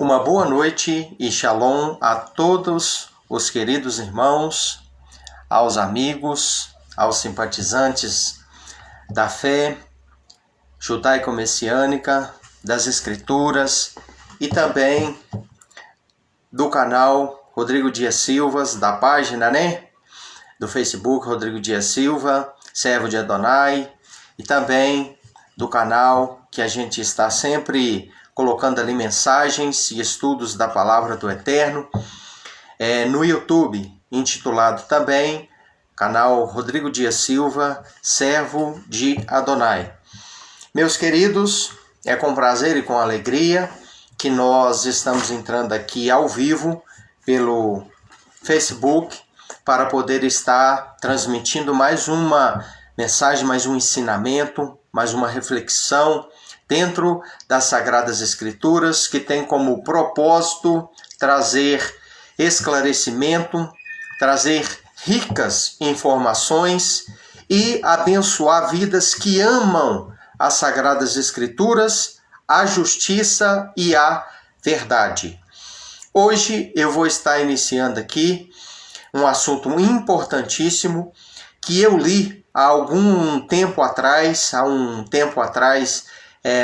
Uma boa noite e shalom a todos os queridos irmãos, aos amigos, aos simpatizantes da fé judaico-messiânica, das Escrituras e também do canal Rodrigo Dias Silva, da página, do Facebook Rodrigo Dias Silva, servo de Adonai, e também do canal que a gente está sempre colocando ali mensagens e estudos da Palavra do Eterno, no YouTube, intitulado também canal Rodrigo Dias Silva, servo de Adonai. Meus queridos, é com prazer e com alegria que nós estamos entrando aqui ao vivo pelo Facebook para poder estar transmitindo mais uma mensagem, mais um ensinamento, mais uma reflexão dentro das Sagradas Escrituras, que tem como propósito trazer esclarecimento, trazer ricas informações e abençoar vidas que amam as Sagradas Escrituras, a justiça e a verdade. Hoje eu vou estar iniciando aqui um assunto importantíssimo que eu li há um tempo atrás,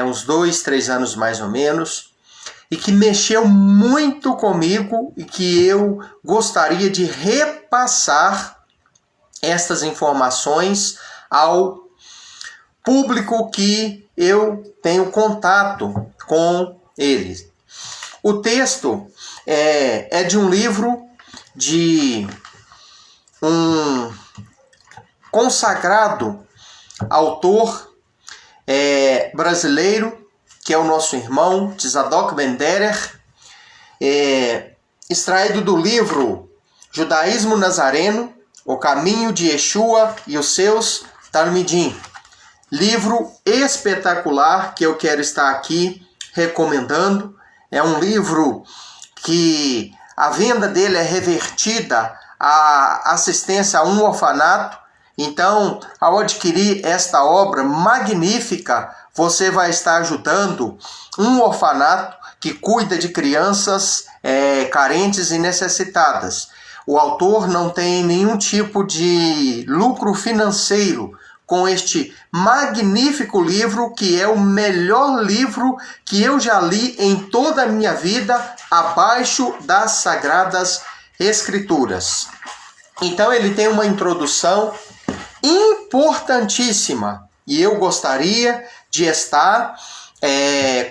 uns 2, 3 anos mais ou menos, e que mexeu muito comigo e que eu gostaria de repassar estas informações ao público que eu tenho contato com eles. O texto é de um livro de um consagrado autor brasileiro, que é o nosso irmão Tzadok Ben Derer, extraído do livro Judaísmo Nazareno, O Caminho de Yeshua e os Seus Talmidim. Livro espetacular que eu quero estar aqui recomendando. É um livro que a venda dele é revertida à assistência a um orfanato. Então, ao adquirir esta obra magnífica, você vai estar ajudando um orfanato que cuida de crianças carentes e necessitadas. O autor não tem nenhum tipo de lucro financeiro com este magnífico livro, que é o melhor livro que eu já li em toda a minha vida, abaixo das Sagradas Escrituras. Então ele tem uma introdução importantíssima e eu gostaria de estar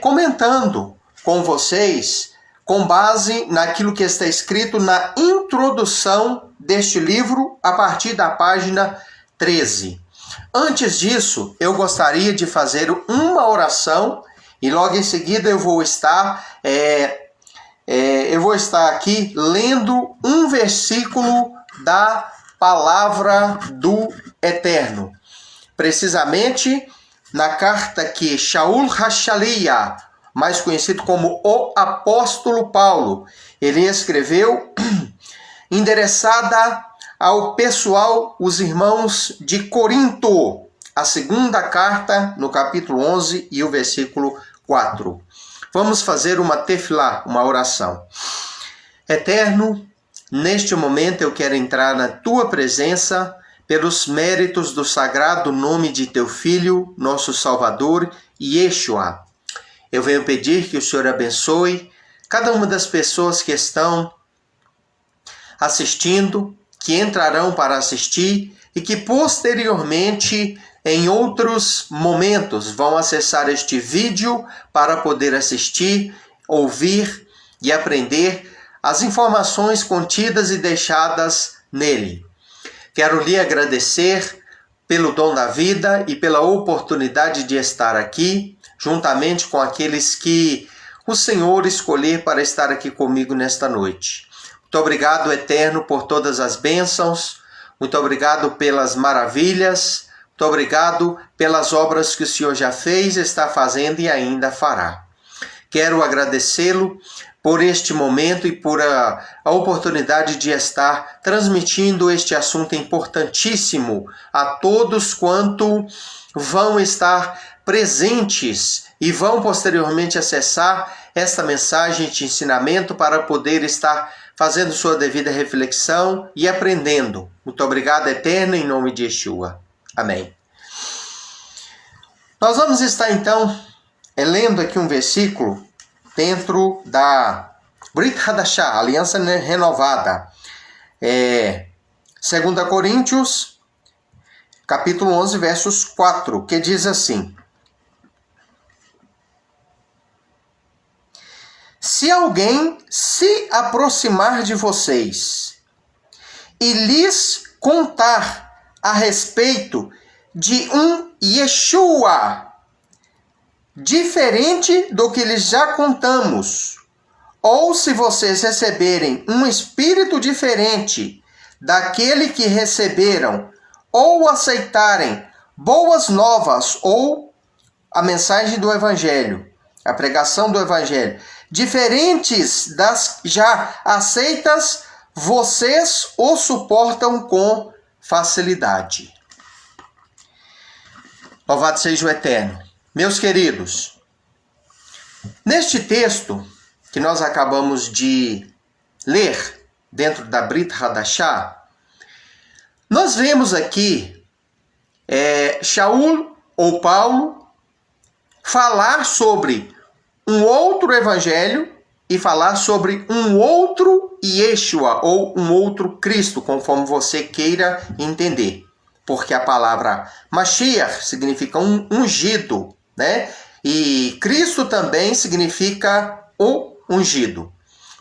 comentando com vocês com base naquilo que está escrito na introdução deste livro a partir da página 13. Antes disso, eu gostaria de fazer uma oração e logo em seguida eu vou estar aqui lendo um versículo da Palavra do Eterno. Precisamente na carta que Shaul HaShaliach, mais conhecido como o Apóstolo Paulo, ele escreveu, endereçada ao pessoal, os irmãos de Corinto, a segunda carta, no capítulo 11 e o versículo 4. Vamos fazer uma tefilá, uma oração. Eterno, neste momento eu quero entrar na tua presença pelos méritos do sagrado nome de teu Filho, nosso Salvador, Yeshua. Eu venho pedir que o Senhor abençoe cada uma das pessoas que estão assistindo, que entrarão para assistir e que posteriormente, em outros momentos, vão acessar este vídeo para poder assistir, ouvir e aprender as informações contidas e deixadas nele. Quero lhe agradecer pelo dom da vida e pela oportunidade de estar aqui, juntamente com aqueles que o Senhor escolher para estar aqui comigo nesta noite. Muito obrigado, Eterno, por todas as bênçãos. Muito obrigado pelas maravilhas. Muito obrigado pelas obras que o Senhor já fez, está fazendo e ainda fará. Quero agradecê-lo por este momento e por a oportunidade de estar transmitindo este assunto importantíssimo a todos quanto vão estar presentes e vão posteriormente acessar esta mensagem de ensinamento para poder estar fazendo sua devida reflexão e aprendendo. Muito obrigado, Eterno, em nome de Yeshua. Amém. Nós vamos estar, então, lendo aqui um versículo dentro da Brit Hadashah, Aliança Renovada. 2 Coríntios, capítulo 11, versos 4, que diz assim: se alguém se aproximar de vocês e lhes contar a respeito de um Yeshua diferente do que lhes já contamos, ou se vocês receberem um espírito diferente daquele que receberam, ou aceitarem boas novas ou a mensagem do Evangelho, a pregação do Evangelho, diferentes das já aceitas, vocês o suportam com facilidade. Louvado seja o Eterno. Meus queridos, neste texto que nós acabamos de ler dentro da Brit Hadashah, nós vemos aqui Shaul ou Paulo falar sobre um outro evangelho e falar sobre um outro Yeshua ou um outro Cristo, conforme você queira entender. Porque a palavra Mashiach significa um ungido, né? E Cristo também significa o ungido.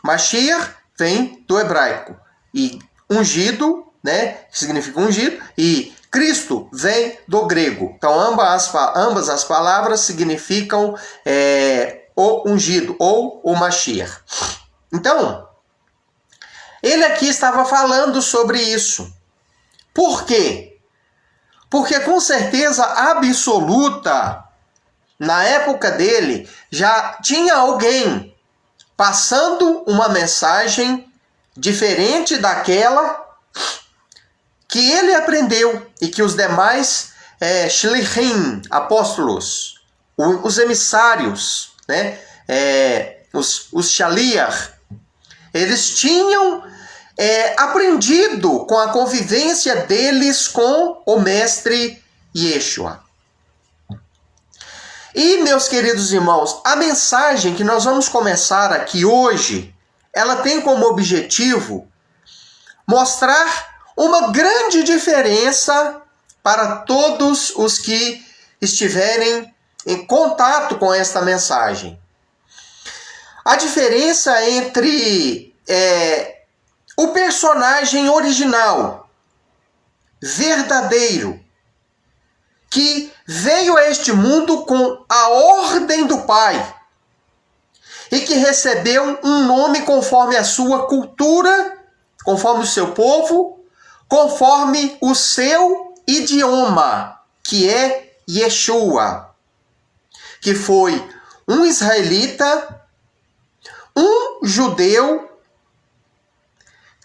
Mashiach vem do hebraico e ungido, né, que significa ungido, e Cristo vem do grego. Então ambas as palavras significam o ungido ou o Mashiach. Então, ele aqui estava falando sobre isso. Por quê? Porque com certeza absoluta, na época dele, já tinha alguém passando uma mensagem diferente daquela que ele aprendeu e que os demais shlichim, apóstolos, os emissários, né, os shaliach, eles tinham aprendido com a convivência deles com o mestre Yeshua. E, meus queridos irmãos, a mensagem que nós vamos começar aqui hoje, ela tem como objetivo mostrar uma grande diferença para todos os que estiverem em contato com esta mensagem. A diferença entre o personagem original, verdadeiro, que veio a este mundo com a ordem do Pai e que recebeu um nome conforme a sua cultura, conforme o seu povo, conforme o seu idioma, que é Yeshua, que foi um israelita, um judeu,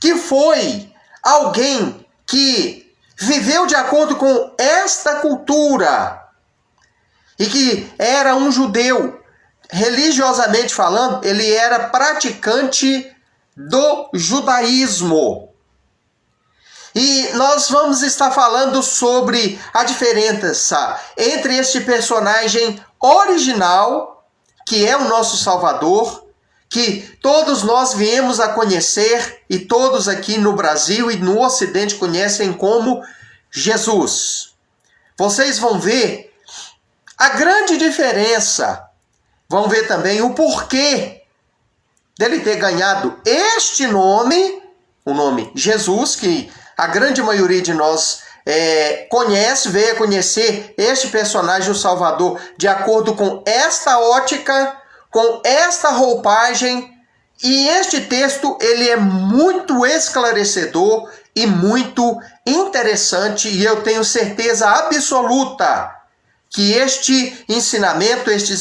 que foi alguém que viveu de acordo com esta cultura e que era um judeu, religiosamente falando, ele era praticante do judaísmo. E nós vamos estar falando sobre a diferença entre este personagem original, que é o nosso Salvador, que todos nós viemos a conhecer e todos aqui no Brasil e no Ocidente conhecem como Jesus. Vocês vão ver a grande diferença, vão ver também o porquê dele ter ganhado este nome, o nome Jesus, que a grande maioria de nós conhece, veio a conhecer este personagem, o Salvador, de acordo com esta ótica, com esta roupagem, e este texto ele é muito esclarecedor e muito interessante, e eu tenho certeza absoluta que estes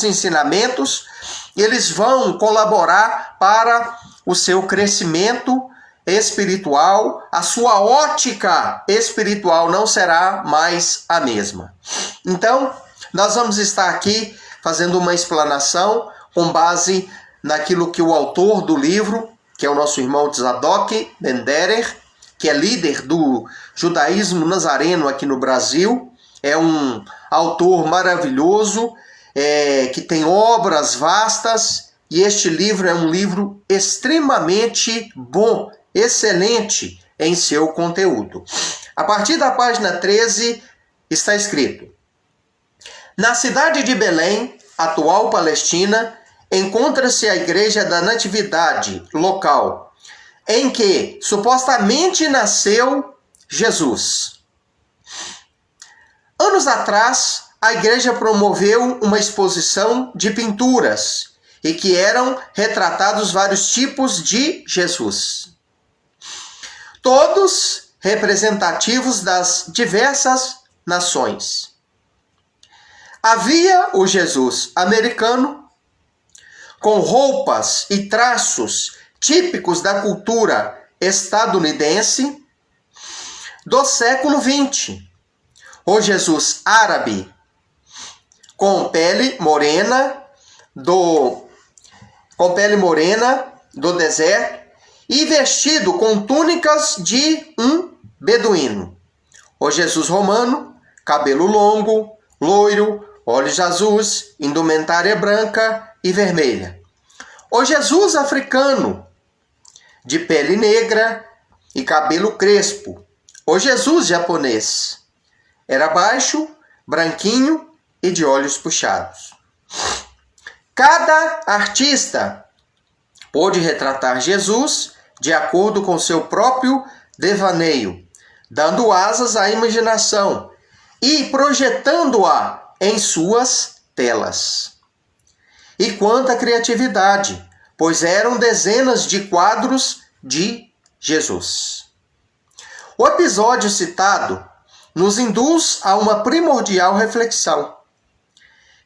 ensinamentos, eles vão colaborar para o seu crescimento espiritual, a sua ótica espiritual não será mais a mesma. Então, Nós vamos estar aqui fazendo uma explanação com base naquilo que o autor do livro, que é o nosso irmão Tzadok Ben-Derer, que é líder do judaísmo nazareno aqui no Brasil, é um autor maravilhoso, que tem obras vastas, e este livro é um livro extremamente bom, excelente em seu conteúdo. A partir da página 13 está escrito: na cidade de Belém, atual Palestina, encontra-se a Igreja da Natividade local, em que supostamente nasceu Jesus. Anos atrás, a igreja promoveu uma exposição de pinturas e que eram retratados vários tipos de Jesus, todos representativos das diversas nações. Havia o Jesus americano, com roupas e traços típicos da cultura estadunidense do século XX. O Jesus árabe, com pele morena do deserto e vestido com túnicas de um beduíno. O Jesus romano, cabelo longo, loiro, olhos azuis, indumentária branca e vermelha. O Jesus africano, de pele negra e cabelo crespo. O Jesus japonês era baixo, branquinho e de olhos puxados. Cada artista pôde retratar Jesus de acordo com seu próprio devaneio, dando asas à imaginação e projetando-a em suas telas. E quanta criatividade, pois eram dezenas de quadros de Jesus. O episódio citado nos induz a uma primordial reflexão.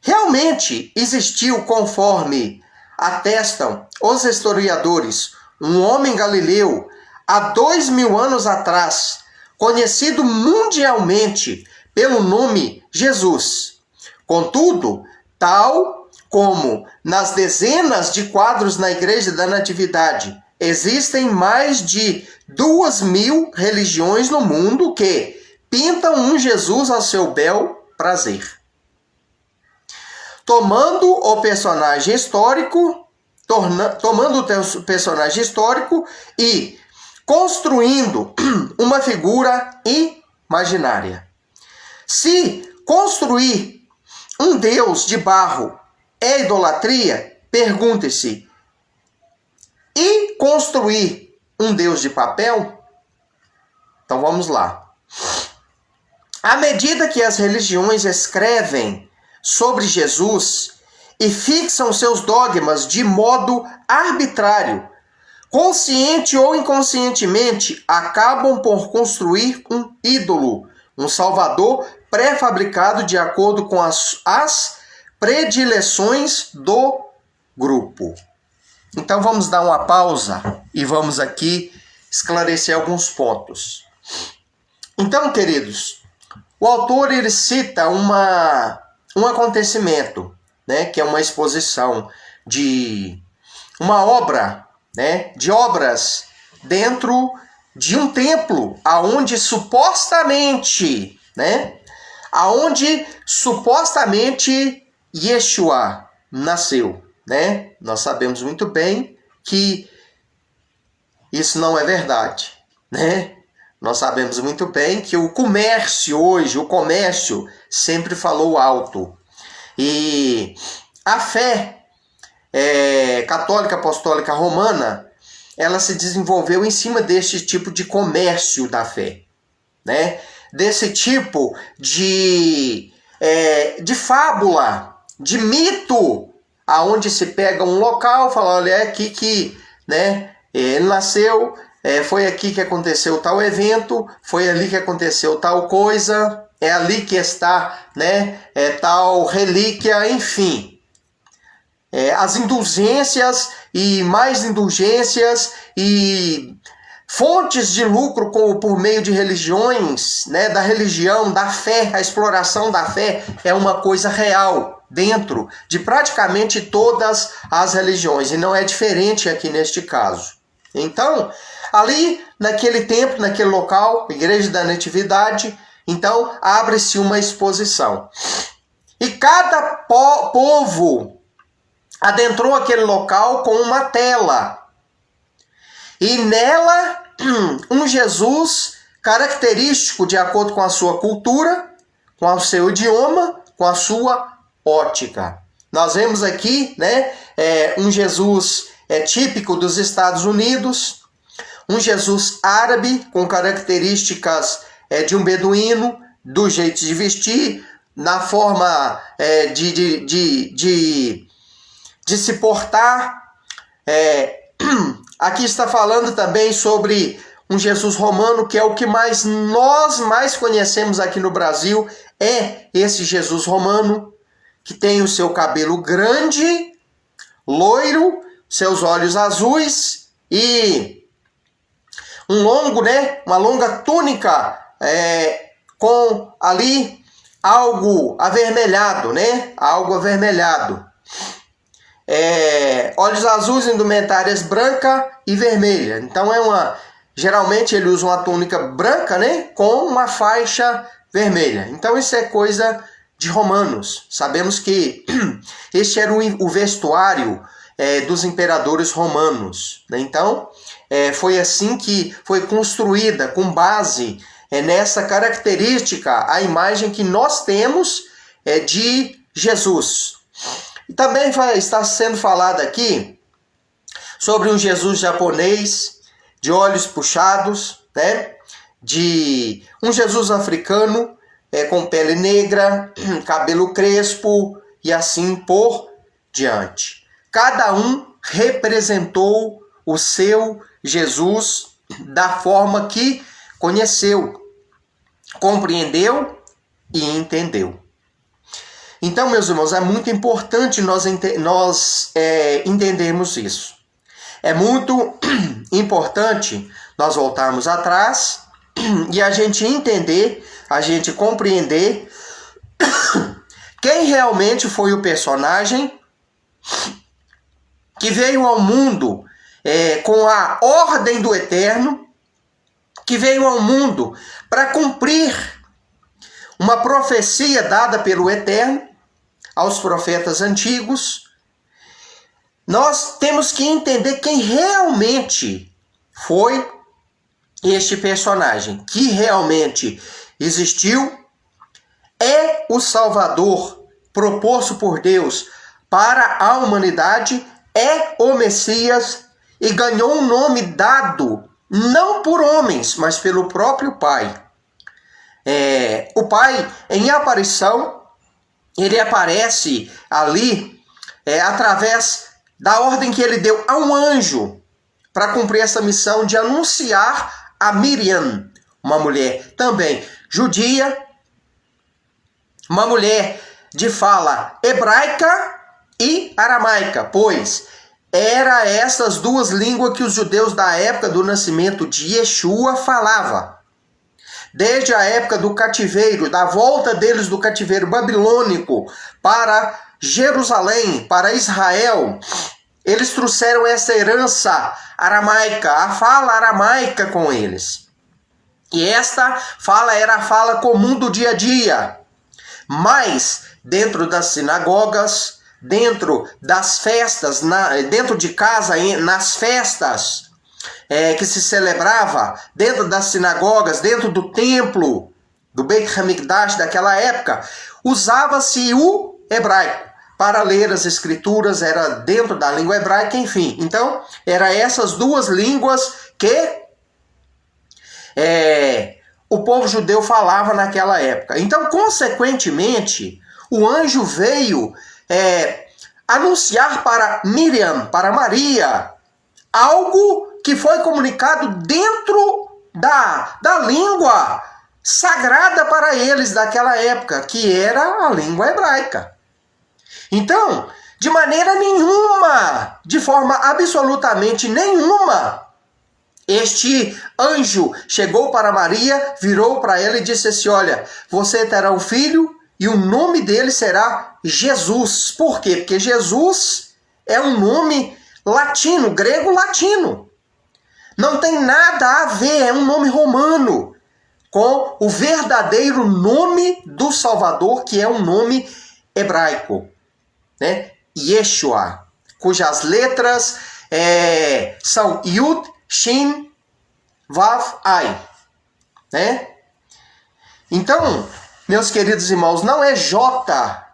Realmente existiu, conforme atestam os historiadores, um homem galileu há 2000 anos atrás, conhecido mundialmente pelo nome Jesus. Contudo, tal como nas dezenas de quadros na Igreja da Natividade, existem mais de 2000 religiões no mundo que pintam um Jesus ao seu bel prazer. Tomando o personagem histórico e construindo uma figura imaginária. Se construir um Deus de barro é idolatria, pergunte-se: e construir um Deus de papel? Então vamos lá. À medida que as religiões escrevem sobre Jesus e fixam seus dogmas de modo arbitrário, consciente ou inconscientemente, acabam por construir um ídolo, um salvador pré-fabricado de acordo com as predileções do grupo. Então vamos dar uma pausa e vamos aqui esclarecer alguns pontos. Então, queridos, o autor ele cita um acontecimento, né, que é uma exposição de uma obra, né, de obras dentro de um templo, aonde supostamente Yeshua nasceu, né? Nós sabemos muito bem que isso não é verdade, né? Nós sabemos muito bem que o comércio sempre falou alto. E a fé católica apostólica romana, ela se desenvolveu em cima deste tipo de comércio da fé, né? Desse tipo de fábula, de mito, aonde se pega um local, fala, olha, é aqui que, né, ele nasceu, foi aqui que aconteceu tal evento, foi ali que aconteceu tal coisa, é ali que está, né, tal relíquia, enfim. As indulgências e mais indulgências e fontes de lucro por meio de religiões, né, da religião, da fé, a exploração da fé é uma coisa real dentro de praticamente todas as religiões, e não é diferente aqui neste caso. Então, ali naquele tempo, naquele local, Igreja da Natividade, então abre-se uma exposição. E cada povo adentrou aquele local com uma tela. E nela, um Jesus característico de acordo com a sua cultura, com o seu idioma, com a sua ótica. Nós vemos aqui, né, um Jesus típico dos Estados Unidos, um Jesus árabe com características de um beduíno, do jeito de vestir, na forma de se portar. Aqui está falando também sobre um Jesus romano, que é o que nós mais conhecemos aqui no Brasil, é esse Jesus romano, que tem o seu cabelo grande, loiro, seus olhos azuis e uma longa túnica com ali algo avermelhado, né? Algo avermelhado. Olhos azuis, indumentárias branca e vermelha. Então geralmente ele usa uma túnica branca, né, com uma faixa vermelha. Então isso é coisa de romanos. Sabemos que este era o vestuário dos imperadores romanos, né? Então foi assim que foi construída, com base nessa característica, a imagem que nós temos de Jesus. E também está sendo falado aqui sobre um Jesus japonês, de olhos puxados, né? De um Jesus africano, com pele negra, cabelo crespo e assim por diante. Cada um representou o seu Jesus da forma que conheceu, compreendeu e entendeu. Então, meus irmãos, é muito importante nós entendermos isso. É muito importante nós voltarmos atrás e a gente entender, a gente compreender quem realmente foi o personagem que veio ao mundo com a ordem do Eterno, que veio ao mundo para cumprir uma profecia dada pelo Eterno aos profetas antigos. Nós temos que entender quem realmente foi este personagem, que realmente existiu, é o Salvador proposto por Deus para a humanidade, é o Messias e ganhou um nome dado não por homens, mas pelo próprio Pai. O Pai, em aparição, ele aparece ali através da ordem que ele deu a um anjo para cumprir essa missão de anunciar a Miriam, uma mulher também judia, uma mulher de fala hebraica e aramaica, pois era essas duas línguas que os judeus da época do nascimento de Yeshua falavam. Desde a época do cativeiro, da volta deles do cativeiro babilônico para Jerusalém, para Israel, eles trouxeram essa herança aramaica, a fala aramaica com eles. E esta fala era a fala comum do dia a dia. Mas, dentro das sinagogas, dentro das festas, dentro de casa, nas festas que se celebrava, dentro das sinagogas, dentro do templo, do Beit HaMikdash daquela época, usava-se o hebraico para ler as escrituras, era dentro da língua hebraica, enfim. Então, eram essas duas línguas que o povo judeu falava naquela época. Então, consequentemente, o anjo veio anunciar para Miriam, para Maria, algo que foi comunicado dentro da língua sagrada para eles daquela época, que era a língua hebraica. Então, de maneira nenhuma, de forma absolutamente nenhuma, Este anjo chegou para Maria, virou para ela e disse assim: olha, você terá um filho e o nome dele será Jesus. Por quê? Porque Jesus é um nome latino, grego-latino. Não tem nada a ver, é um nome romano com o verdadeiro nome do Salvador, que é um nome hebraico, né? Yeshua, cujas letras são Yud, Shin, Vav, Ai, né? Então, meus queridos irmãos, não é J,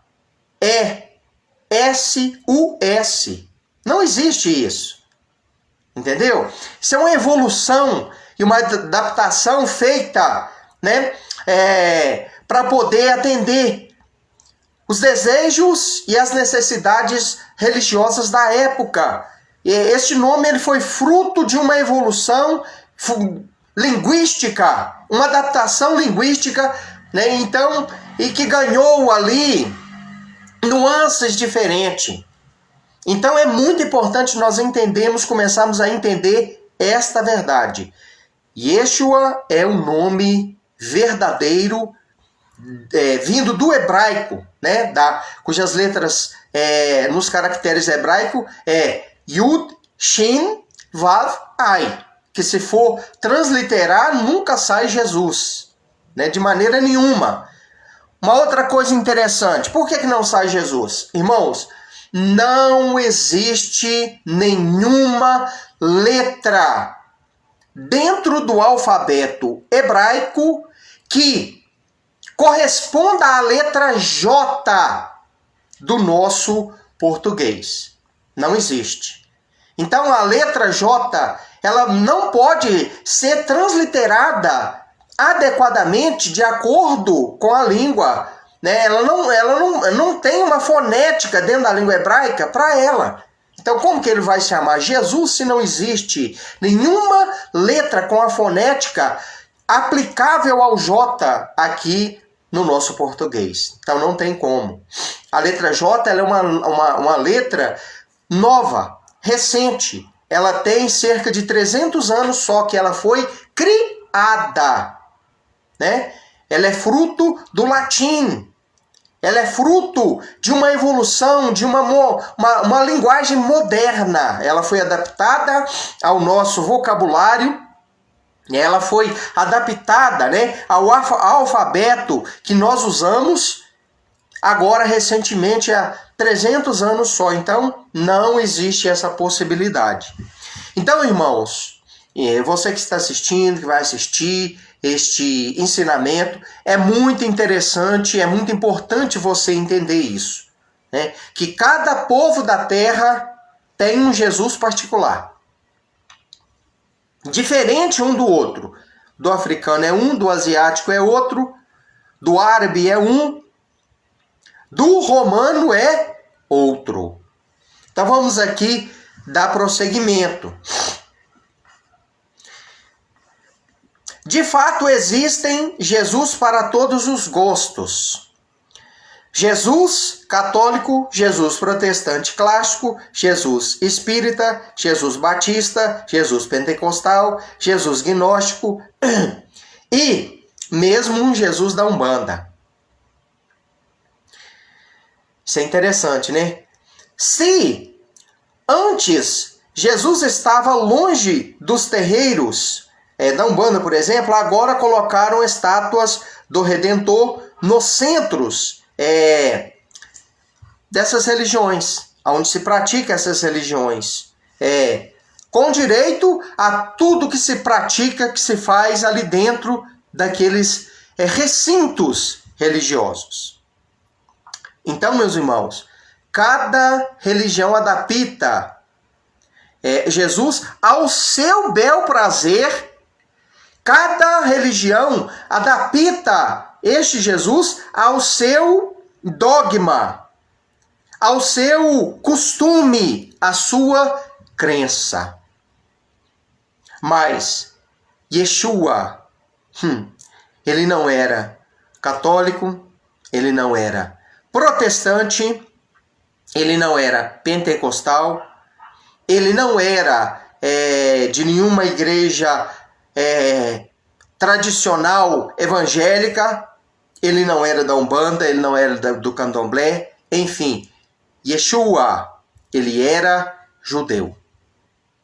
é S-U-S. Não existe isso. Entendeu? Isso é uma evolução e uma adaptação feita, né, para poder atender os desejos e as necessidades religiosas da época. E este nome ele foi fruto de uma evolução linguística, uma adaptação linguística, né, então, e que ganhou ali nuances diferentes. Então é muito importante nós entendermos, começarmos a entender esta verdade. Yeshua é um nome verdadeiro, vindo do hebraico, né, cujas letras nos caracteres hebraicos é Yud, Shin, Vav, Ai, que se for transliterar nunca sai Jesus, né, de maneira nenhuma. Uma outra coisa interessante, por que não sai Jesus? Irmãos, não existe nenhuma letra dentro do alfabeto hebraico que corresponda à letra J do nosso português. Não existe. Então a letra J, ela não pode ser transliterada adequadamente de acordo com a língua, né? Ela não tem uma fonética dentro da língua hebraica para ela. Então como que ele vai chamar Jesus se não existe nenhuma letra com a fonética aplicável ao J aqui no nosso português? Então não tem como. A letra J ela é uma letra nova, recente. Ela tem cerca de 300 anos só que ela foi criada, né? Ela é fruto do latim. Ela é fruto de uma evolução, de uma linguagem moderna. Ela foi adaptada ao nosso vocabulário. Ela foi adaptada, né, ao alfabeto que nós usamos agora recentemente há 300 anos só. Então, não existe essa possibilidade. Então, irmãos, você que está assistindo, que vai assistir este ensinamento, é muito interessante, é muito importante você entender isso, né? Que cada povo da terra tem um Jesus particular. Diferente um do outro. Do africano é um, do asiático é outro, do árabe é um, do romano é outro. Então vamos aqui dar prosseguimento. De fato, existem Jesus para todos os gostos. Jesus católico, Jesus protestante clássico, Jesus espírita, Jesus batista, Jesus pentecostal, Jesus gnóstico e mesmo um Jesus da Umbanda. Isso é interessante, né? Se antes Jesus estava longe dos terreiros da Umbanda, por exemplo, agora colocaram estátuas do Redentor nos centros dessas religiões, onde se pratica essas religiões, com direito a tudo que se pratica, que se faz ali dentro daqueles recintos religiosos. Então, meus irmãos, cada religião adapta Jesus ao seu bel prazer. Cada religião adapta este Jesus ao seu dogma, ao seu costume, à sua crença. Mas Yeshua, ele não era católico, ele não era protestante, ele não era pentecostal, ele não era de nenhuma igreja tradicional evangélica, ele não era da Umbanda, ele não era do Candomblé, enfim, Yeshua, ele era judeu.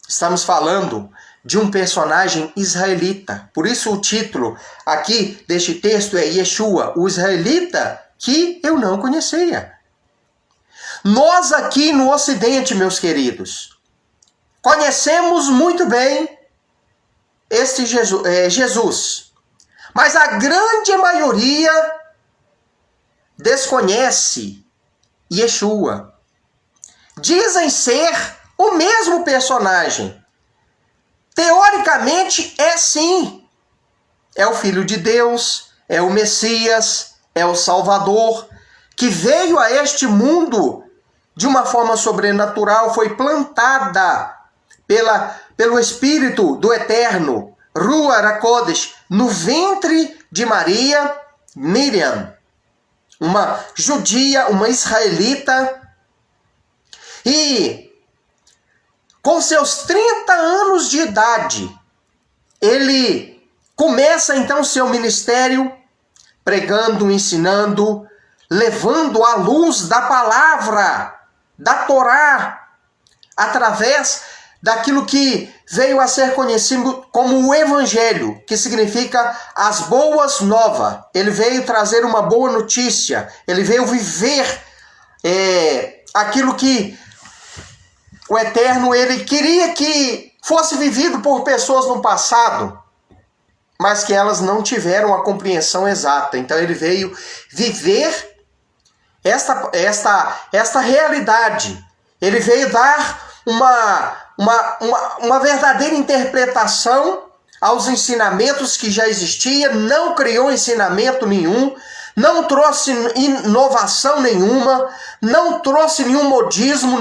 Estamos falando de um personagem israelita. Por isso o título aqui deste texto é Yeshua, o israelita que eu não conhecia. Nós aqui no Ocidente, meus queridos, conhecemos muito bem este Jesus. Mas a grande maioria desconhece Yeshua. Dizem ser o mesmo personagem. Teoricamente é sim. É o Filho de Deus, é o Messias, é o Salvador, que veio a este mundo de uma forma sobrenatural, foi plantada pelo Espírito do Eterno, Ruach HaKodesh, no ventre de Maria, Miriam, uma judia, uma israelita, e com seus 30 anos de idade, ele começa então seu ministério pregando, ensinando, levando a luz da palavra, da Torá, através daquilo que veio a ser conhecido como o Evangelho, que significa as boas novas. Ele veio trazer uma boa notícia, ele veio viver aquilo que o Eterno ele queria que fosse vivido por pessoas no passado, mas que elas não tiveram a compreensão exata. Então ele veio viver esta realidade. Ele veio dar uma verdadeira interpretação aos ensinamentos que já existiam, não criou ensinamento nenhum, não trouxe inovação nenhuma, não trouxe nenhum modismo,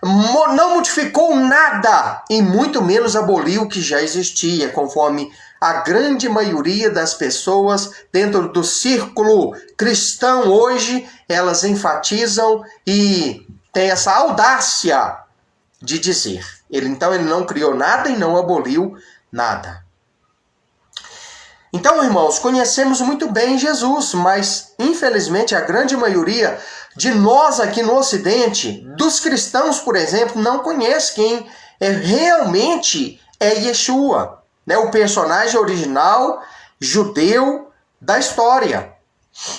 não modificou nada, e muito menos aboliu o que já existia, conforme a grande maioria das pessoas dentro do círculo cristão hoje, elas enfatizam e têm essa audácia de dizer. Então ele não criou nada e não aboliu nada. Então, irmãos, conhecemos muito bem Jesus, mas infelizmente a grande maioria de nós aqui no Ocidente, dos cristãos, por exemplo, não conhece quem realmente é Yeshua, né? O personagem original judeu da história.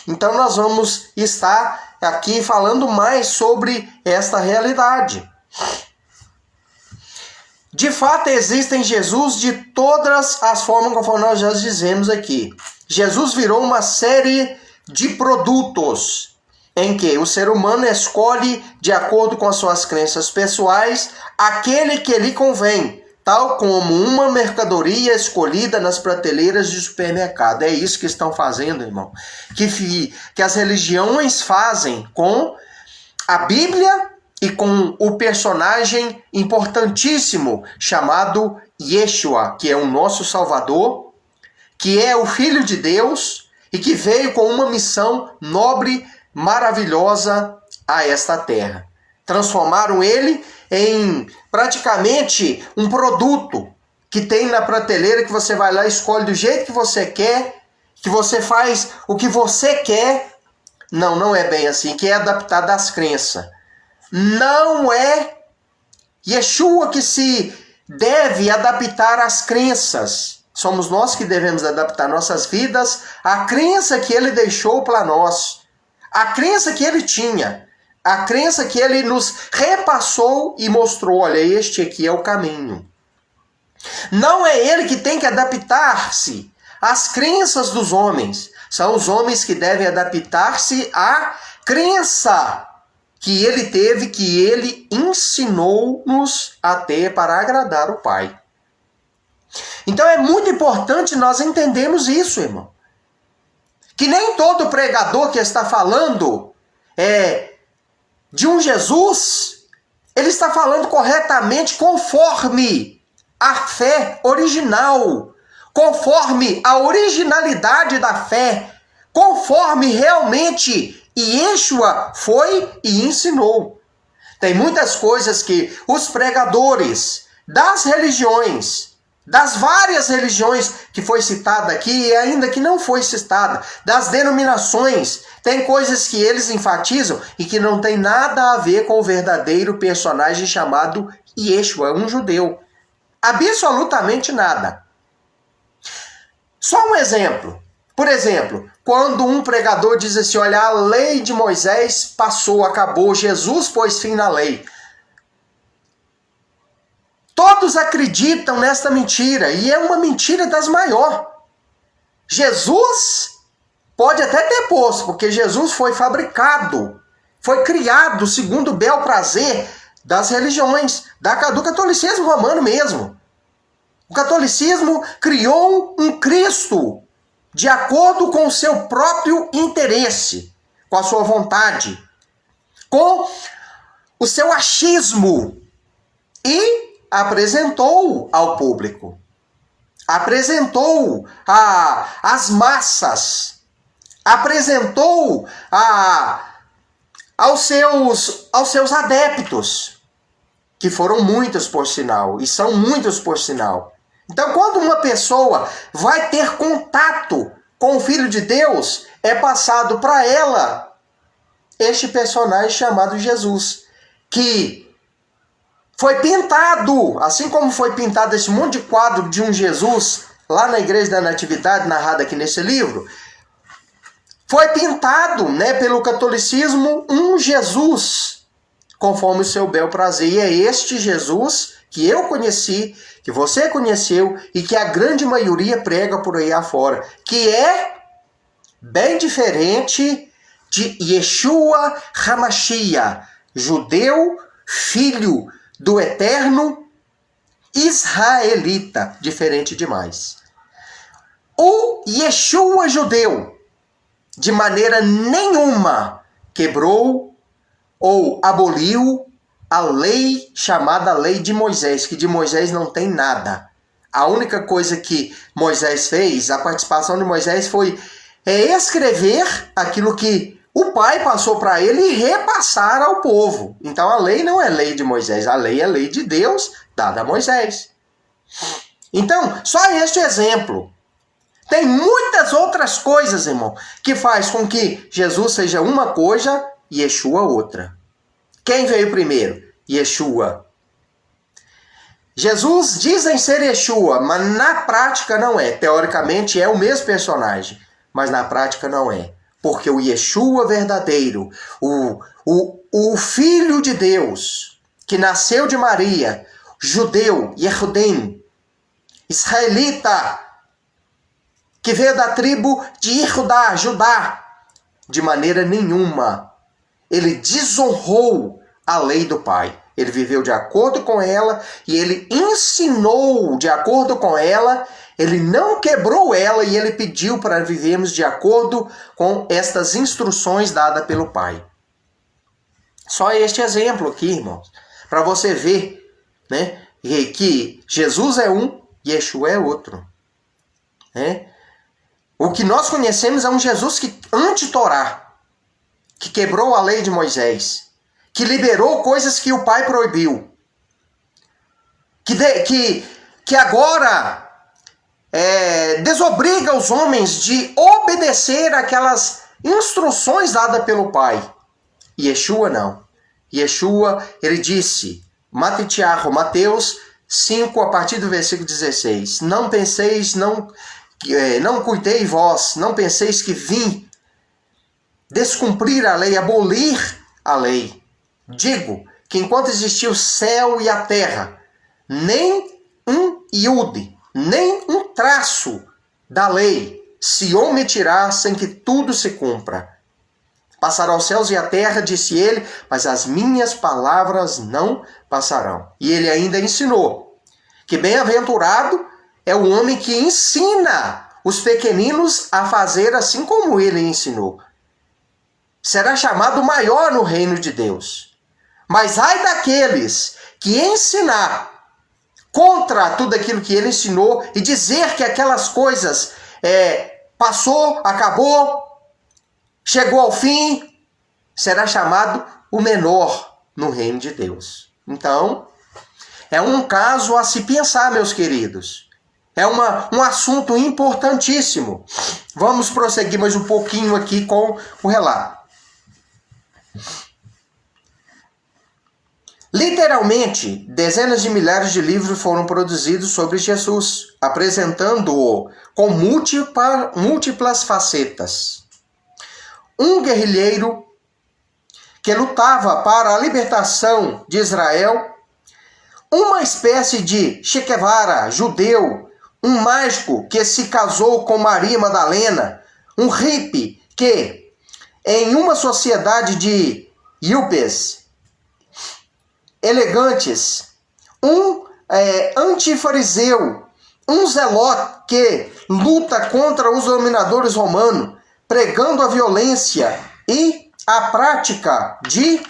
Então nós vamos estar aqui falando mais sobre esta realidade. De fato, existem Jesus de todas as formas, conforme nós já dizemos aqui. Jesus virou uma série de produtos em que o ser humano escolhe, de acordo com as suas crenças pessoais, aquele que lhe convém, tal como uma mercadoria escolhida nas prateleiras de supermercado. É isso que estão fazendo, irmão. Que as religiões fazem com a Bíblia e com o personagem importantíssimo chamado Yeshua, que é o nosso Salvador, que é o Filho de Deus e que veio com uma missão nobre, maravilhosa a esta terra. Transformaram ele em praticamente um produto que tem na prateleira, que você vai lá e escolhe do jeito que você quer, que você faz o que você quer. Não é bem assim, que é adaptado às crenças. Não é Yeshua que se deve adaptar às crenças. Somos nós que devemos adaptar nossas vidas à crença que ele deixou para nós. A crença que ele tinha. A crença que ele nos repassou e mostrou. Olha, este aqui é o caminho. Não é ele que tem que adaptar-se às crenças dos homens. São os homens que devem adaptar-se à crença que ele teve, que ele ensinou-nos a ter para agradar o Pai. Então é muito importante nós entendermos isso, irmão. Que nem todo pregador que está falando de um Jesus, ele está falando corretamente conforme a fé original, conforme a originalidade da fé, conforme realmente Yeshua foi e ensinou. Tem muitas coisas que os pregadores das religiões, das várias religiões que foi citada aqui e ainda que não foi citada, das denominações, tem coisas que eles enfatizam e que não tem nada a ver com o verdadeiro personagem chamado Yeshua, um judeu. Absolutamente nada. Só um exemplo. Por exemplo, quando um pregador diz assim, olha, a lei de Moisés passou, acabou, Jesus pôs fim na lei. Todos acreditam nesta mentira, e é uma mentira das maiores. Jesus pode até ter posto, porque Jesus foi fabricado, foi criado segundo o bel prazer das religiões, do catolicismo romano mesmo. O catolicismo criou um Cristo de acordo com o seu próprio interesse, com a sua vontade, com o seu achismo, e apresentou ao público, apresentou às massas, apresentou aos seus adeptos, que foram muitos por sinal, e são muitos por sinal. Então, quando uma pessoa vai ter contato com o Filho de Deus, é passado para ela este personagem chamado Jesus, que foi pintado, assim como foi pintado esse monte de quadro de um Jesus lá na Igreja da Natividade, narrado aqui nesse livro, foi pintado, pelo catolicismo um Jesus, conforme o seu bel prazer. E é este Jesus que eu conheci, que você conheceu e que a grande maioria prega por aí afora, que é bem diferente de Yeshua HaMashiach, judeu, filho do eterno israelita, diferente demais. O Yeshua judeu, de maneira nenhuma, quebrou ou aboliu a lei chamada lei de Moisés, que de Moisés não tem nada. A única coisa que Moisés fez, a participação de Moisés foi escrever aquilo que o pai passou para ele e repassar ao povo. Então a lei não é lei de Moisés, a lei é lei de Deus dada a Moisés. Então, só este exemplo. Tem muitas outras coisas, irmão, que faz com que Jesus seja uma coisa e Yeshua outra. Quem veio primeiro? Yeshua. Jesus dizem ser Yeshua, mas na prática não é. Teoricamente é o mesmo personagem, mas na prática não é. Porque o Yeshua verdadeiro, o Filho de Deus, que nasceu de Maria, judeu, Yehudim, israelita, que veio da tribo de Judá, de maneira nenhuma ele desonrou a lei do Pai. Ele viveu de acordo com ela e ele ensinou de acordo com ela. Ele não quebrou ela e ele pediu para vivermos de acordo com estas instruções dadas pelo Pai. Só este exemplo aqui, irmãos, para você ver, que Jesus é um e Yeshua é outro. O que nós conhecemos é um Jesus que anti-Torá, que quebrou a lei de Moisés, que liberou coisas que o Pai proibiu, que agora desobriga os homens de obedecer aquelas instruções dadas pelo Pai. Yeshua não. Yeshua, ele disse, Mateus 5, a partir do versículo 16, não penseis, não cuidei vós, não penseis que vim descumprir a lei, abolir a lei. Digo que enquanto existir o céu e a terra, nem um iude, nem um traço da lei se omitirá sem que tudo se cumpra. Passarão os céus e a terra, disse ele, mas as minhas palavras não passarão. E ele ainda ensinou que bem-aventurado é o homem que ensina os pequeninos a fazer assim como ele ensinou. Será chamado maior no reino de Deus. Mas ai daqueles que ensinar contra tudo aquilo que ele ensinou e dizer que aquelas coisas passou, acabou, chegou ao fim, será chamado o menor no reino de Deus. Então, É um caso a se pensar, meus queridos. É um assunto importantíssimo. Vamos prosseguir mais um pouquinho aqui com o relato. Literalmente, dezenas de milhares de livros foram produzidos sobre Jesus, apresentando-o com múltiplas facetas. Um guerrilheiro que lutava para a libertação de Israel, uma espécie de Che Guevara judeu, um mágico que se casou com Maria Madalena, um hippie que, em uma sociedade de yuppies elegantes, um antifariseu, um zelote que luta contra os dominadores romanos, pregando a violência e a prática de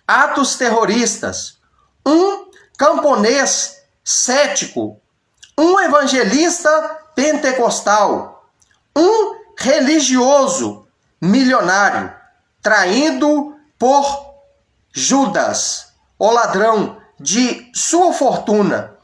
atos terroristas, um camponês cético, um evangelista pentecostal, um religioso milionário, traído por Judas, o ladrão de sua fortuna,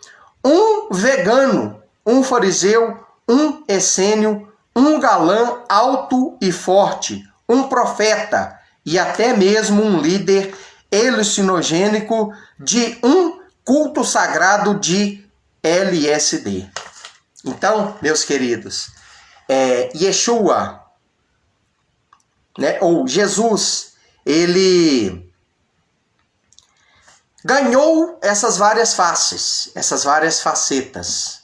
um vegano, um fariseu, um essênio, um galã alto e forte, um profeta e até mesmo um líder alucinogênico de um culto sagrado de LSD. Então, meus queridos, Yeshua, né, ou Jesus, ele ganhou essas várias faces, essas várias facetas,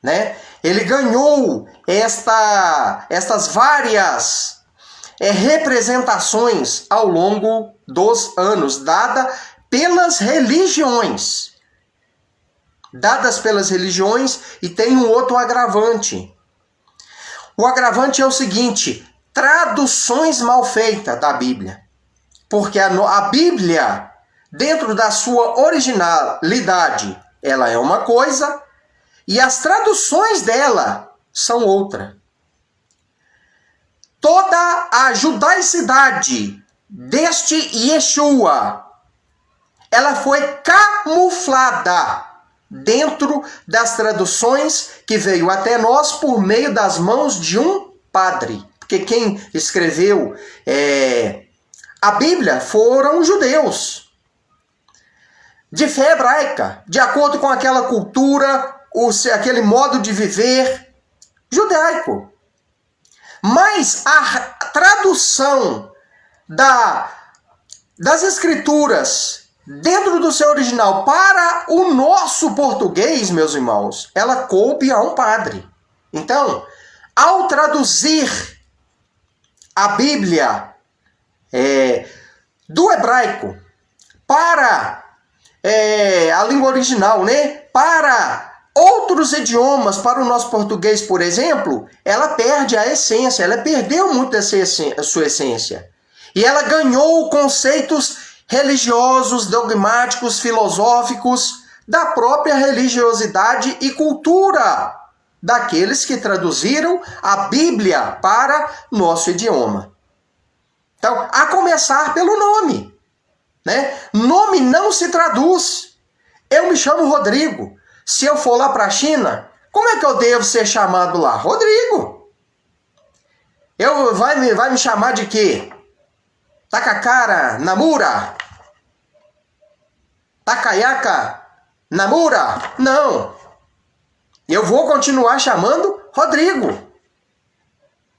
né? Ele ganhou estas várias representações ao longo dos anos, dadas pelas religiões. E tem um outro agravante. O agravante é o seguinte: traduções mal feitas da Bíblia. Porque a Bíblia, dentro da sua originalidade, ela é uma coisa, e as traduções dela são outra. Toda a judaicidade deste Yeshua, ela foi camuflada dentro das traduções que veio até nós por meio das mãos de um padre. Porque quem escreveu a Bíblia foram judeus, de fé hebraica, de acordo com aquela cultura, aquele modo de viver judaico. Mas a tradução das escrituras dentro do seu original para o nosso português, meus irmãos, ela coube a um padre. Então, ao traduzir a Bíblia do hebraico para a língua original, né? Para outros idiomas, para o nosso português, por exemplo, ela perde a essência, ela perdeu muito dessa sua essência. E ela ganhou conceitos religiosos, dogmáticos, filosóficos, da própria religiosidade e cultura daqueles que traduziram a Bíblia para nosso idioma. Então, a começar pelo nome, né? Nome não se traduz. Eu me chamo Rodrigo. Se eu for lá para a China, como é que eu devo ser chamado lá? Rodrigo. Vai me chamar de quê? Takakara Namura? Takayaka Namura? Não. Eu vou continuar chamando Rodrigo,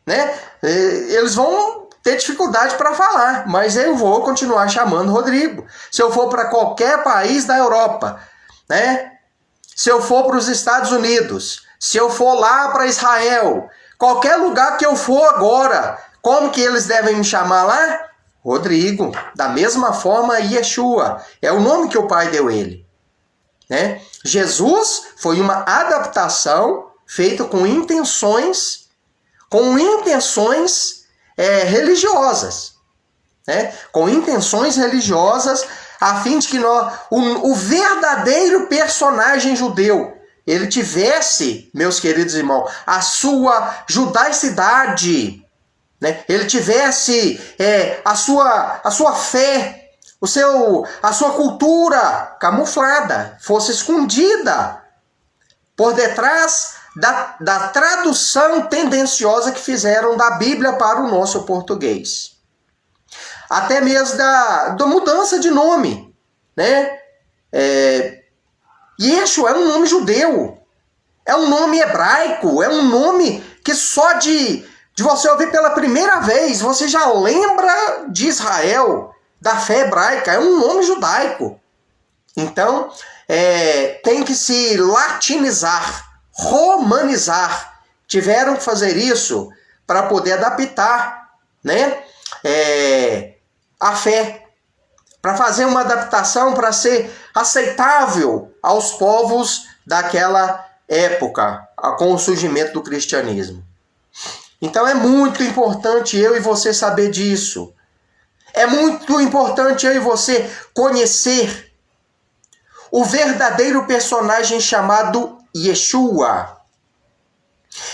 né? Eles vão ter dificuldade para falar, mas eu vou continuar chamando Rodrigo. Se eu for para qualquer país da Europa, né? Se eu for para os Estados Unidos, se eu for lá para Israel, qualquer lugar que eu for agora, como que eles devem me chamar lá? Rodrigo. Da mesma forma, Yeshua. É o nome que o Pai deu ele, né? Jesus foi uma adaptação feita com intenções religiosas, né? Com intenções religiosas, a fim de que o verdadeiro personagem judeu, ele tivesse, meus queridos irmãos, a sua judaicidade, né? Ele tivesse a sua fé, a sua cultura camuflada, fosse escondida por detrás da tradução tendenciosa que fizeram da Bíblia para o nosso português. Até mesmo da mudança de nome, né? Yeshua é um nome judeu, é um nome hebraico, é um nome que só de você ouvir pela primeira vez, você já lembra de Israel, da fé hebraica, é um nome judaico. Então, tem que se latinizar, romanizar. Tiveram que fazer isso para poder adaptar, né, a fé, para fazer uma adaptação para ser aceitável aos povos daquela época, com o surgimento do cristianismo. Então é muito importante eu e você saber disso. É muito importante eu e você conhecer o verdadeiro personagem chamado Yeshua.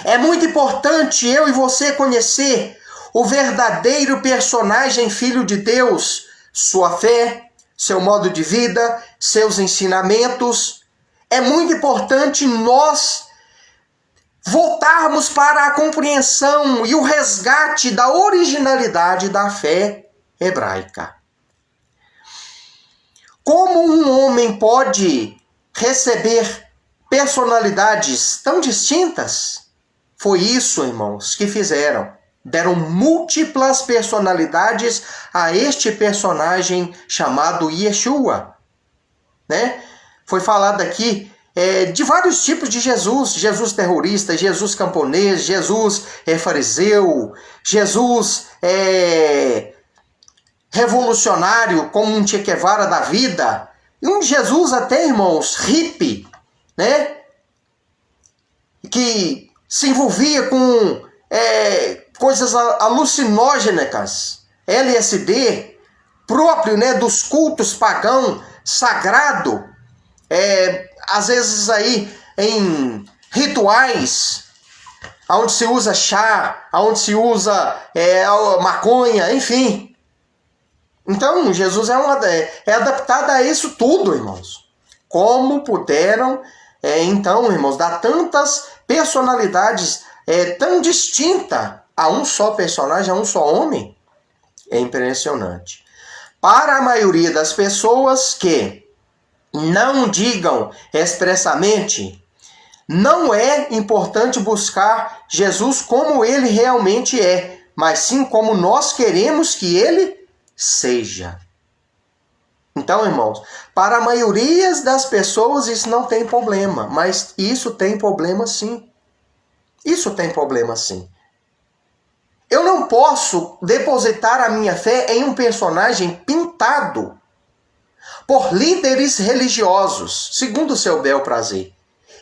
É muito importante eu e você conhecer o verdadeiro personagem Filho de Deus, sua fé, seu modo de vida, seus ensinamentos. É muito importante nós voltarmos para a compreensão e o resgate da originalidade da fé hebraica. Como um homem pode receber personalidades tão distintas? Foi isso, irmãos, que fizeram. Deram múltiplas personalidades a este personagem chamado Yeshua, né? Foi falado aqui de vários tipos de Jesus. Jesus terrorista, Jesus camponês, Jesus fariseu, Jesus revolucionário como um Che Guevara da vida. E um Jesus até, irmãos, hippie, né? Que se envolvia com coisas alucinógenas, LSD, próprio, né, dos cultos pagão, sagrado, às vezes aí em rituais, onde se usa chá, onde se usa maconha, enfim. Então, Jesus é adaptado a isso tudo, irmãos. Como puderam, então, irmãos, dar tantas personalidades tão distintas a um só personagem, a um só homem? É impressionante. Para a maioria das pessoas que não digam expressamente, não é importante buscar Jesus como ele realmente é, mas sim como nós queremos que ele seja. Então, irmãos, para a maioria das pessoas isso não tem problema, mas isso tem problema sim. Isso tem problema sim. Eu não posso depositar a minha fé em um personagem pintado por líderes religiosos, segundo o seu bel prazer.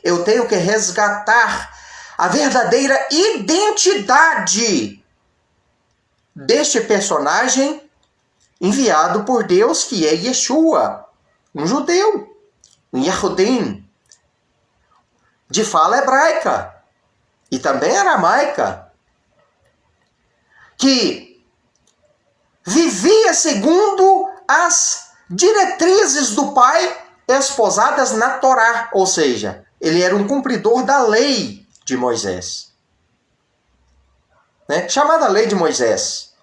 Eu tenho que resgatar a verdadeira identidade deste personagem enviado por Deus, que é Yeshua, um judeu, um Yehudim, de fala hebraica e também aramaica, que vivia segundo as diretrizes do Pai esposadas na Torá, ou seja, ele era um cumpridor da lei de Moisés, né? Chamada lei de Moisés,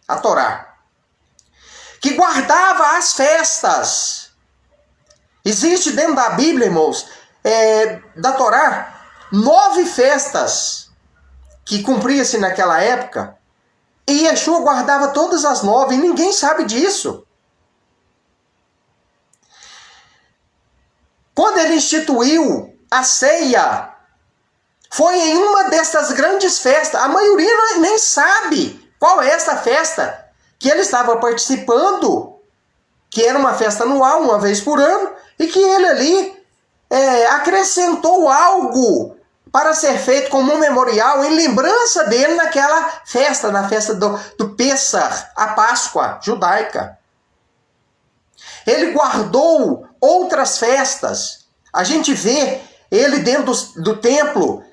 a Torá, que guardava as festas. Existe dentro da Bíblia, irmãos, da Torá, 9 festas que cumpria-se naquela época, e Yeshua guardava todas as 9, e ninguém sabe disso. Quando ele instituiu a ceia, foi em uma destas grandes festas. A maioria nem sabe qual é essa festa que ele estava participando, que era uma festa anual, uma vez por ano, e que ele ali acrescentou algo para ser feito como um memorial em lembrança dele naquela festa, na festa do Pêssar, a Páscoa judaica. Ele guardou outras festas. A gente vê ele dentro do templo,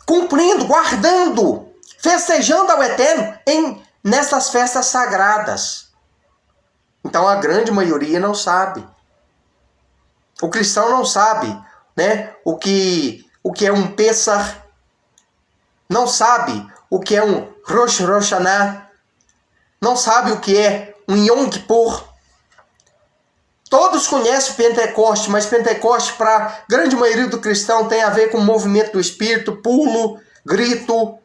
cumprindo, guardando, festejando ao Eterno nessas festas sagradas. Então a grande maioria não sabe. O cristão não sabe, né, o que é um Pessah, não sabe o que é um Rosh Hashanah, não sabe o que é um Yom Kippur. Todos conhecem Pentecoste, mas Pentecoste, para a grande maioria do cristão, tem a ver com o movimento do Espírito, pulo, grito,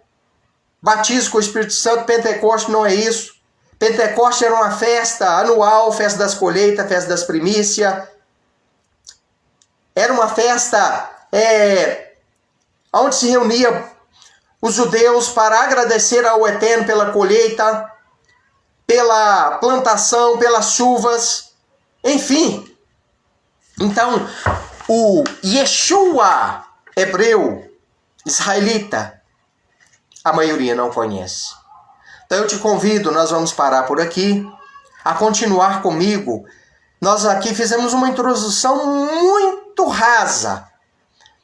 batismo com o Espírito Santo. Pentecoste não é isso. Pentecoste era uma festa anual, festa das colheitas, festa das primícias. Era uma festa onde se reunia os judeus para agradecer ao Eterno pela colheita, pela plantação, pelas chuvas, enfim. Então, o Yeshua hebreu, israelita, a maioria não conhece. Então eu te convido, nós vamos parar por aqui, a continuar comigo. Nós aqui fizemos uma introdução muito rasa.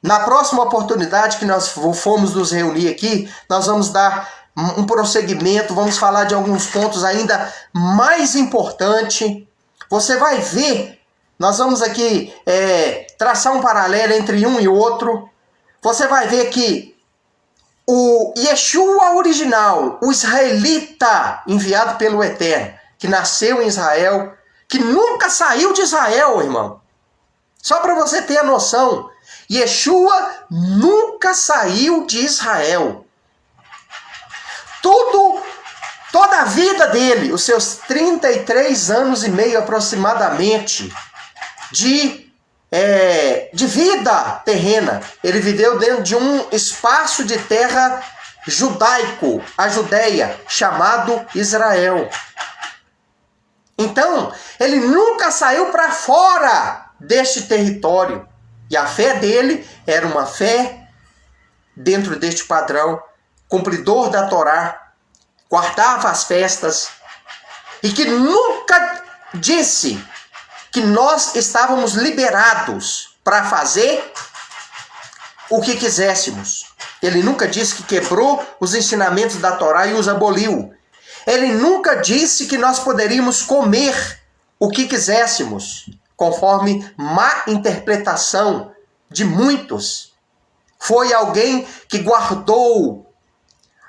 Na próxima oportunidade que nós formos nos reunir aqui, nós vamos dar um prosseguimento, vamos falar de alguns pontos ainda mais importantes. Você vai ver, nós vamos aqui traçar um paralelo entre um e outro. Você vai ver que o Yeshua original, o israelita enviado pelo Eterno, que nasceu em Israel, que nunca saiu de Israel, irmão. Só para você ter a noção, Yeshua nunca saiu de Israel. Toda a vida dele, os seus 33 anos e meio aproximadamente de vida terrena, ele viveu dentro de um espaço de terra judaico, a Judéia, chamado Israel. Então, ele nunca saiu para fora deste território. E a fé dele era uma fé dentro deste padrão, cumpridor da Torá, guardava as festas, e que nunca disse que nós estávamos liberados para fazer o que quiséssemos. Ele nunca disse que quebrou os ensinamentos da Torá e os aboliu. Ele nunca disse que nós poderíamos comer o que quiséssemos, conforme má interpretação de muitos. Foi alguém que guardou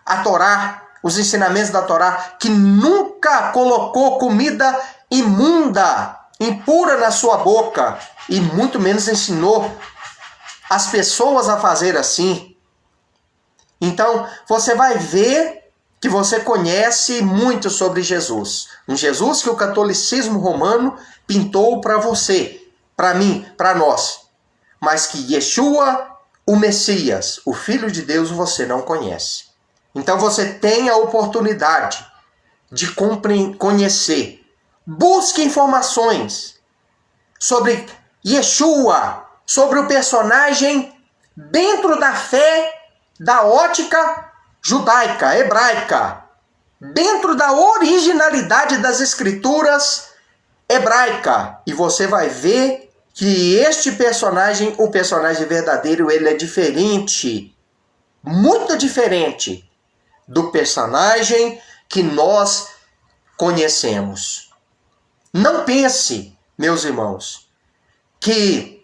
a Torá, os ensinamentos da Torá, que nunca colocou comida imunda, impura na sua boca, e muito menos ensinou as pessoas a fazer assim. Então, você vai ver que você conhece muito sobre Jesus. Um Jesus que o catolicismo romano pintou para você, para mim, para nós. Mas que Yeshua, o Messias, o Filho de Deus, você não conhece. Então você tem a oportunidade de conhecer. Busque informações sobre Yeshua, sobre o personagem dentro da fé, da ótica judaica, hebraica, dentro da originalidade das escrituras hebraica. E você vai ver que este personagem, o personagem verdadeiro, ele é diferente, muito diferente do personagem que nós conhecemos. Não pense, meus irmãos, que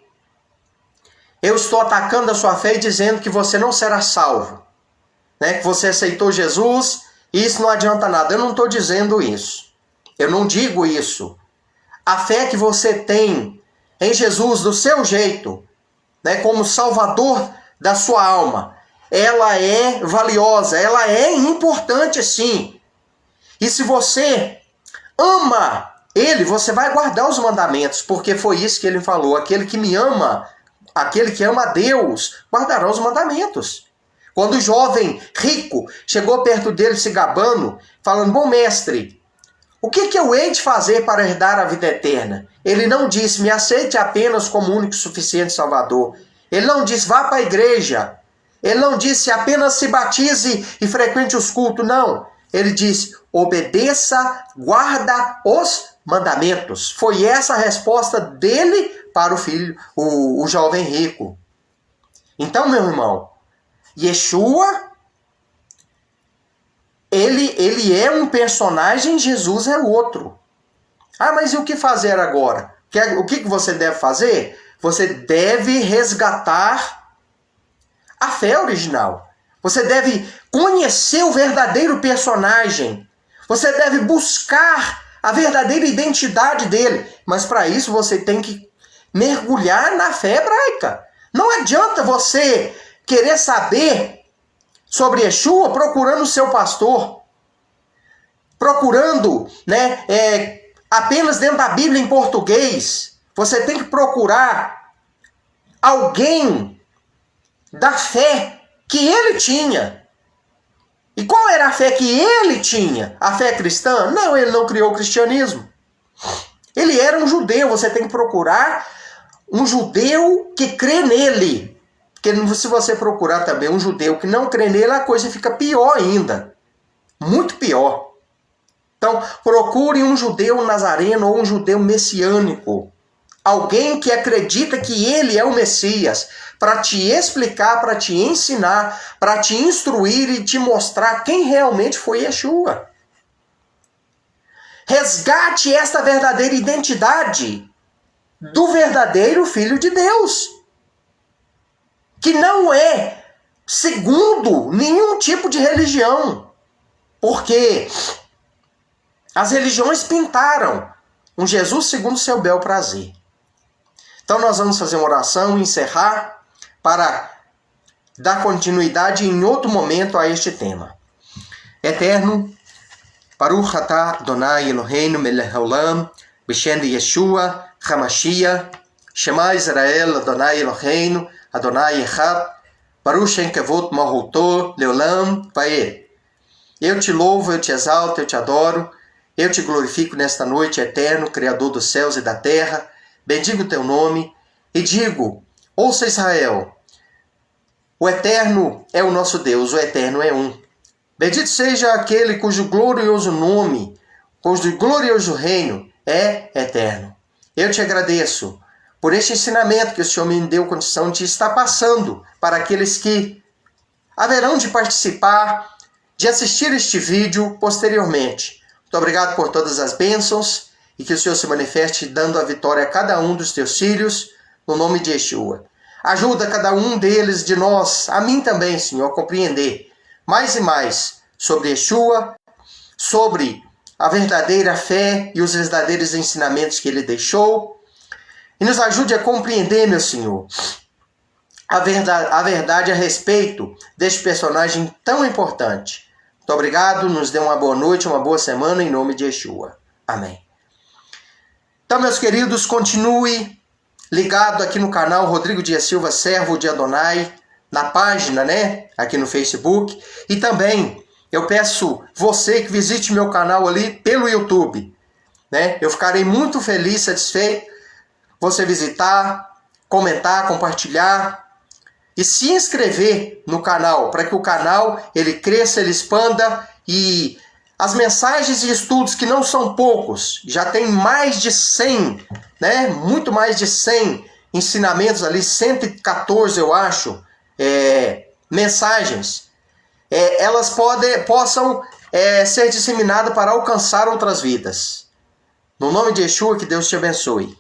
eu estou atacando a sua fé e dizendo que você não será salvo, né? Que você aceitou Jesus e isso não adianta nada. Eu não estou dizendo isso. Eu não digo isso. A fé que você tem em Jesus do seu jeito, né, como Salvador da sua alma, ela é valiosa, ela é importante sim. E se você ama Ele, você vai guardar os mandamentos, porque foi isso que Ele falou: aquele que me ama, aquele que ama a Deus, guardará os mandamentos. Quando o jovem rico chegou perto dele se gabando, falando: bom mestre, o que eu hei de fazer para herdar a vida eterna? Ele não disse: me aceite apenas como único e suficiente Salvador. Ele não disse: vá para a igreja. Ele não disse: apenas se batize e frequente os cultos. Não. Ele disse: obedeça, guarda os mandamentos. Foi essa a resposta dele para o filho, o jovem rico. Então, meu irmão, Yeshua, ele é um personagem, Jesus é outro. Ah, mas e o que fazer agora? O que você deve fazer? Você deve resgatar a fé original. Você deve conhecer o verdadeiro personagem. Você deve buscar a verdadeira identidade dele. Mas para isso você tem que mergulhar na fé hebraica. Não adianta você querer saber sobre Yeshua procurando o seu pastor. Procurando, apenas dentro da Bíblia em português. Você tem que procurar alguém da fé que ele tinha. E qual era a fé que ele tinha? A fé cristã? Não, ele não criou o cristianismo. Ele era um judeu. Você tem que procurar um judeu que crê nele. Porque se você procurar também um judeu que não crê nele, a coisa fica pior ainda. Muito pior. Então, procure um judeu nazareno ou um judeu messiânico. Alguém que acredita que ele é o Messias, para te explicar, para te ensinar, para te instruir e te mostrar quem realmente foi Yeshua. Resgate esta verdadeira identidade do verdadeiro Filho de Deus, que não é segundo nenhum tipo de religião, porque as religiões pintaram um Jesus segundo seu bel prazer. Então nós vamos fazer uma oração e encerrar para dar continuidade em outro momento a este tema. Eterno, Baruch atah Adonai Eloheinu melech haolam, B'Shem de Yeshua HaMashiach, Shema Israel Adonai Eloheinu, Adonai Echad, Baruch Shem Kevod Malchuto Leolam Vaed. Eu te louvo, eu te exalto, eu te adoro, eu te glorifico nesta noite, eterno, Criador dos céus e da terra. Bendigo o teu nome e digo: ouça Israel, o Eterno é o nosso Deus, o Eterno é um. Bendito seja aquele cujo glorioso nome, cujo glorioso reino é eterno. Eu te agradeço por este ensinamento que o Senhor me deu condição de estar passando para aqueles que haverão de participar, de assistir este vídeo posteriormente. Muito obrigado por todas as bênçãos e que o Senhor se manifeste dando a vitória a cada um dos teus filhos, no nome de Yeshua. Ajuda cada um deles, de nós, a mim também, Senhor, a compreender mais e mais sobre Yeshua, sobre a verdadeira fé e os verdadeiros ensinamentos que ele deixou. E nos ajude a compreender, meu Senhor, a verdade a respeito deste personagem tão importante. Muito obrigado, nos dê uma boa noite, uma boa semana, em nome de Yeshua. Amém. Então, meus queridos, continue ligado aqui no canal Rodrigo Dias Silva, Servo de Adonai, na página, aqui no Facebook. E também eu peço você que visite meu canal ali pelo YouTube, Eu ficarei muito feliz, satisfeito, você visitar, comentar, compartilhar e se inscrever no canal, para que o canal ele cresça, ele expanda e as mensagens e estudos, que não são poucos, já tem mais de 100, muito mais de 100 ensinamentos ali, 114 eu acho, mensagens, elas possam ser disseminadas para alcançar outras vidas. No nome de Yeshua, que Deus te abençoe.